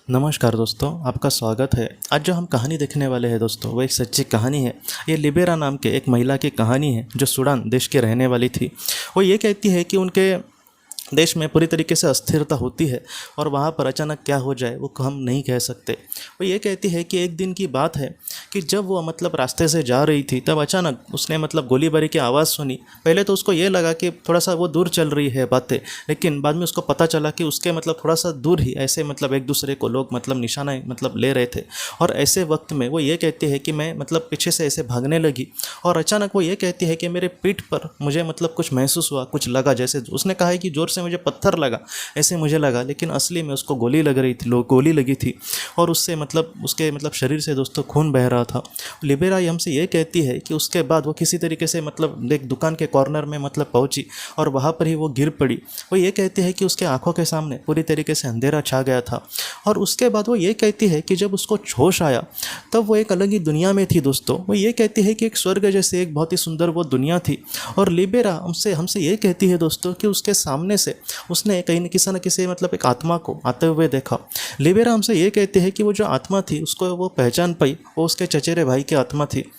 नमस्कार दोस्तों, आपका स्वागत है। आज जो हम कहानी देखने वाले हैं दोस्तों, वो एक सच्ची कहानी है। ये लिबेरा नाम के एक महिला की कहानी है जो सूडान देश की रहने वाली थी। वो ये कहती है कि उनके देश में पूरी तरीके से अस्थिरता होती है और वहाँ पर अचानक क्या हो जाए वो हम नहीं कह सकते। वो ये कहती है कि एक दिन की बात है कि जब वो रास्ते से जा रही थी, तब अचानक उसने गोलीबारी की आवाज़ सुनी। पहले तो उसको ये लगा कि थोड़ा सा वो दूर चल रही है बातें, लेकिन बाद में उसको पता चला कि उसके थोड़ा सा दूर ही ऐसे एक दूसरे को लोग निशाना ले रहे थे। और ऐसे वक्त में वो ये कहती है कि मैं पीछे से ऐसे भागने लगी और अचानक वो ये कहती है कि मेरे पीठ पर मुझे कुछ महसूस हुआ, कुछ लगा। जैसे उसने कहा है कि जोर से मुझे पत्थर लगा, ऐसे मुझे लगा, लेकिन असली में उसको गोली लग रही थी, गोली लगी थी और उससे उसके शरीर से दोस्तों खून बह रहा था। लिबेरा हमसे ये कहती है कि उसके बाद वो किसी तरीके से एक दुकान के कॉर्नर में पहुंची और वहाँ पर ही वो गिर पड़ी। वो ये कहती है कि उसके आंखों के सामने पूरी तरीके से अंधेरा छा गया था और उसके बाद वो ये कहती है कि जब उसको होश आया तब वो एक अलग ही दुनिया में थी दोस्तों। वो ये कहती है कि एक स्वर्ग जैसे एक बहुत ही सुंदर वो दुनिया थी। और लिबेरा हमसे हमसे ये कहती है दोस्तों कि उसके सामने से उसने कहीं न किसी एक आत्मा को आते हुए देखा। लिबेरा हमसे ये कहते हैं कि वो जो आत्मा थी उसको वो पहचान पाई, वो उसके चचेरे भाई की आत्मा थी।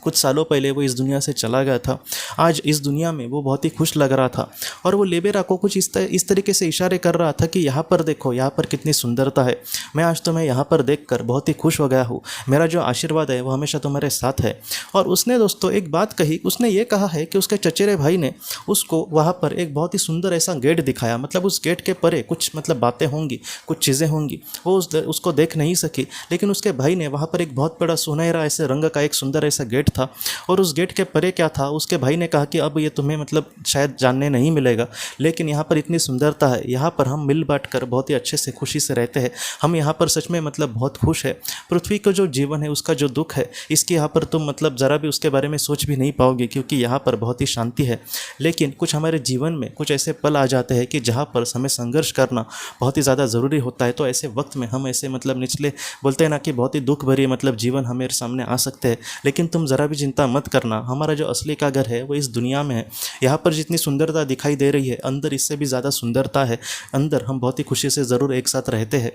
कुछ सालों पहले वो इस दुनिया से चला गया था। आज इस दुनिया में वो बहुत ही खुश लग रहा था और वो लिबेरा को कुछ इस तरीके से इशारे कर रहा था कि यहाँ पर देखो, यहाँ पर कितनी सुंदरता है। मैं आज तुम्हें यहाँ पर देखकर बहुत ही खुश हो गया हूँ। मेरा जो आशीर्वाद है वो हमेशा तुम्हारे साथ है। और उसने दोस्तों एक बात कही, उसने ये कहा है कि उसके चचेरे भाई ने उसको वहाँ पर एक बहुत ही सुंदर ऐसा गेट दिखाया। उस गेट के परे कुछ बातें होंगी, कुछ चीज़ें होंगी। वो उसको देख नहीं सकी, लेकिन उसके भाई ने वहाँ पर एक बहुत बड़ा सुनहरा ऐसे रंग का एक सुंदर ऐसा गेट था और उस गेट के परे क्या था, उसके भाई ने कहा कि अब ये तुम्हें शायद जानने नहीं मिलेगा, लेकिन यहाँ पर इतनी सुंदरता है, यहाँ पर हम मिल बांट कर बहुत ही अच्छे से खुशी से रहते हैं। हम यहाँ पर सच में बहुत खुश है। पृथ्वी का जो जीवन है, उसका जो दुख है, इसके यहाँ पर तुम ज़रा भी उसके बारे में सोच भी नहीं पाओगे, क्योंकि यहाँ पर बहुत ही शांति है। लेकिन कुछ हमारे जीवन में कुछ ऐसे पल आ जाते हैं कि जहाँ पर हमें संघर्ष करना बहुत ही ज़्यादा ज़रूरी होता है। तो ऐसे वक्त में हम ऐसे निचले बोलते हैं ना कि बहुत ही दुख भरी जीवन हमारे सामने आ सकते हैं। लेकिन तुम ज़रा भी चिंता मत करना, हमारा जो असली का घर है वो इस दुनिया में है। यहाँ पर जितनी सुंदरता दिखाई दे रही है, अंदर इससे भी ज़्यादा सुंदरता है। अंदर हम बहुत ही खुशी से ज़रूर एक साथ रहते हैं,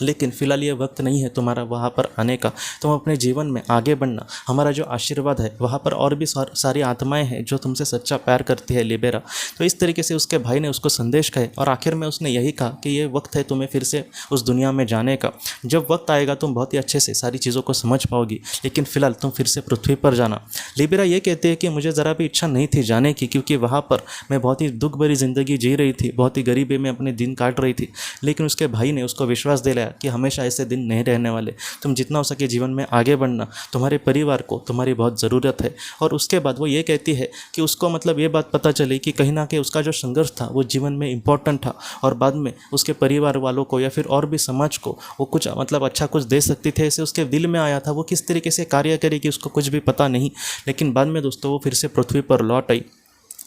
लेकिन फ़िलहाल ये वक्त नहीं है तुम्हारा वहाँ पर आने का। तुम अपने जीवन में आगे बढ़ना। हमारा जो आशीर्वाद है, वहाँ पर और भी सारी आत्माएं हैं जो तुमसे सच्चा प्यार करती है लिबेरा। तो इस तरीके से उसके भाई ने उसको संदेश कहे और आखिर में उसने यही कहा कि ये वक्त है तुम्हें फिर से उस दुनिया में जाने का। जब वक्त आएगा तुम बहुत ही अच्छे से सारी चीज़ों को समझ पाओगी, लेकिन फ़िलहाल तुम फिर से पृथ्वी पर जाना। लिबेरा ये कहते हैं कि मुझे ज़रा भी इच्छा नहीं थी जाने की, क्योंकि वहाँ पर मैं बहुत ही दुख भरी ज़िंदगी जी रही थी, बहुत ही गरीबी में अपने दिन काट रही थी। लेकिन उसके भाई ने उसको विश्वास दिलाया कि हमेशा ऐसे दिन नहीं रहने वाले, तुम जितना हो सके जीवन में आगे बढ़ना, तुम्हारे परिवार को तुम्हारी बहुत ज़रूरत है। और उसके बाद वो ये कहती है कि उसको ये बात पता चली कि कहीं ना कहीं उसका जो संघर्ष था वो जीवन में इम्पोर्टेंट था और बाद में उसके परिवार वालों को या फिर और भी समाज को वो कुछ अच्छा कुछ दे सकती थे। ऐसे उसके दिल में आया था। वो किस तरीके से कार्य करेगी उसको कुछ भी पता नहीं, लेकिन बाद में दोस्तों वो फिर से पृथ्वी पर लौट आई।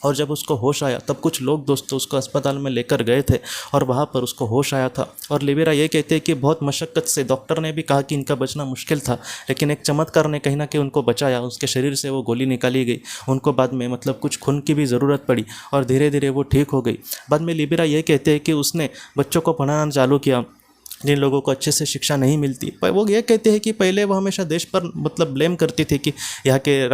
और जब उसको होश आया तब कुछ लोग दोस्तों उसको अस्पताल में लेकर गए थे और वहाँ पर उसको होश आया था। और लिबेरा ये कहते हैं कि बहुत मशक्क़त से डॉक्टर ने भी कहा कि इनका बचना मुश्किल था, लेकिन एक चमत्कार ने कहीं ना कहीं उनको बचाया। उसके शरीर से वो गोली निकाली गई, उनको बाद में कुछ खून की भी ज़रूरत पड़ी और धीरे धीरे वो ठीक हो गई। बाद में लिबेरा ये कहते हैं कि उसने बच्चों को पढ़ाना चालू किया जिन लोगों को अच्छे से शिक्षा नहीं मिलती। पर वो ये कहते हैं कि पहले वो हमेशा देश पर ब्लेम करती थी कि यहाँ के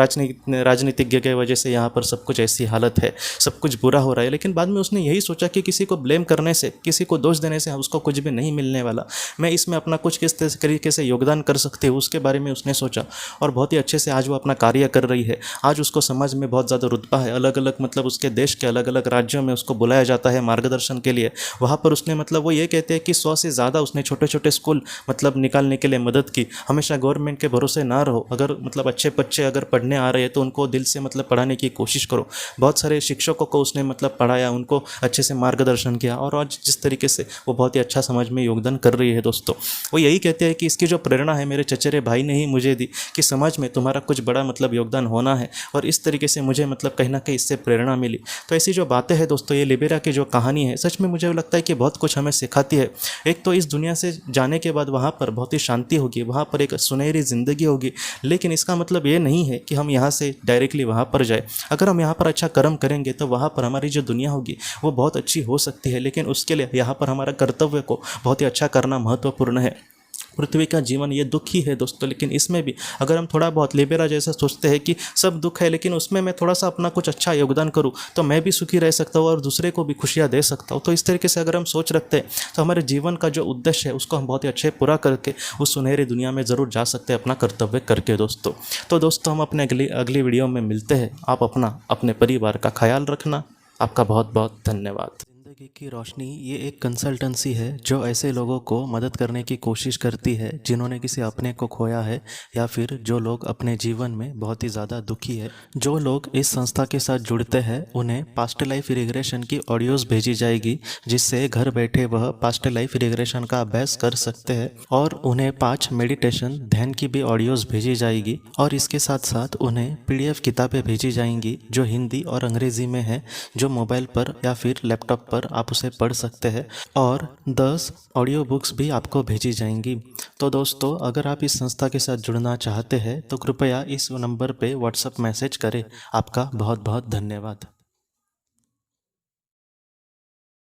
राजनीतिज्ञ के वजह से यहाँ पर सब कुछ ऐसी हालत है, सब कुछ बुरा हो रहा है। लेकिन बाद में उसने यही सोचा कि किसी को ब्लेम करने से, किसी को दोष देने से उसको कुछ भी नहीं मिलने वाला। मैं इसमें अपना कुछ किस तरीके से योगदान कर सकती हूँ, उसके बारे में उसने सोचा और बहुत ही अच्छे से आज वो अपना कार्य कर रही है। आज उसको समाज में बहुत ज़्यादा रुतबा है। अलग अलग उसके देश के अलग अलग राज्यों में उसको बुलाया जाता है मार्गदर्शन के लिए। वहाँ पर उसने वो ये कहते हैं कि 100 से ज़्यादा उसने छोटे छोटे स्कूल निकालने के लिए मदद की। हमेशा गवर्नमेंट के भरोसे ना रहो। अगर अच्छे बच्चे अगर पढ़ने आ रहे हैं तो उनको दिल से पढ़ाने की कोशिश करो। बहुत सारे शिक्षकों को उसने पढ़ाया, उनको अच्छे से मार्गदर्शन किया और आज जिस तरीके से वो बहुत ही अच्छा समाज में योगदान कर रही है दोस्तों, वो यही कहते हैं कि इसकी जो प्रेरणा है मेरे चचेरे भाई ने ही मुझे दी कि समाज में तुम्हारा कुछ बड़ा योगदान होना है। और इस तरीके से मुझे कहीं ना कहीं इससे प्रेरणा मिली। तो ऐसी जो बातें हैं दोस्तों, ये लिबेरा की जो कहानी है, सच में मुझे लगता है कि बहुत कुछ हमें सिखाती है। एक तो इस दुनिया दुनिया से जाने के बाद वहाँ पर बहुत ही शांति होगी, वहाँ पर एक सुनहरी ज़िंदगी होगी। लेकिन इसका मतलब ये नहीं है कि हम यहाँ से डायरेक्टली वहाँ पर जाए। अगर हम यहाँ पर अच्छा कर्म करेंगे तो वहाँ पर हमारी जो दुनिया होगी वो बहुत अच्छी हो सकती है, लेकिन उसके लिए यहाँ पर हमारा कर्तव्य को बहुत ही अच्छा करना महत्वपूर्ण है। पृथ्वी का जीवन ये दुख ही है दोस्तों, लेकिन इसमें भी अगर हम थोड़ा बहुत लिबेरा जैसा सोचते हैं कि सब दुख है लेकिन उसमें मैं थोड़ा सा अपना कुछ अच्छा योगदान करूं तो मैं भी सुखी रह सकता हूं और दूसरे को भी खुशियां दे सकता हूं, तो इस तरीके से अगर हम सोच रखते हैं तो हमारे जीवन का जो उद्देश्य है उसको हम बहुत ही अच्छे पूरा करके उस सुनहरी दुनिया में ज़रूर जा सकते हैं अपना कर्तव्य करके दोस्तों। तो दोस्तों हम अपने अगली वीडियो में मिलते हैं। आप अपने परिवार का ख्याल रखना। आपका बहुत बहुत धन्यवाद। ज़िंदगी की रोशनी ये एक कंसल्टेंसी है जो ऐसे लोगों को मदद करने की कोशिश करती है जिन्होंने किसी अपने को खोया है या फिर जो लोग अपने जीवन में बहुत ही ज़्यादा दुखी है। जो लोग इस संस्था के साथ जुड़ते हैं उन्हें पास्ट लाइफ रिग्रेशन की ऑडियोज़ भेजी जाएगी, जिससे घर बैठे वह पास्ट लाइफ रिग्रेशन का अभ्यास कर सकते हैं। और उन्हें 5 मेडिटेशन ध्यान की भी ऑडियोज़ भेजी जाएगी और इसके साथ साथ उन्हें PDF किताबें भेजी जाएंगी जो हिंदी और अंग्रेज़ी में है, जो मोबाइल पर या फिर लैपटॉप पर आप उसे पढ़ सकते हैं। और 10 ऑडियो बुक्स भी आपको भेजी जाएंगी। तो दोस्तों अगर आप इस संस्था के साथ जुड़ना चाहते हैं तो कृपया इस नंबर पे व्हाट्सएप मैसेज करें। आपका बहुत बहुत धन्यवाद।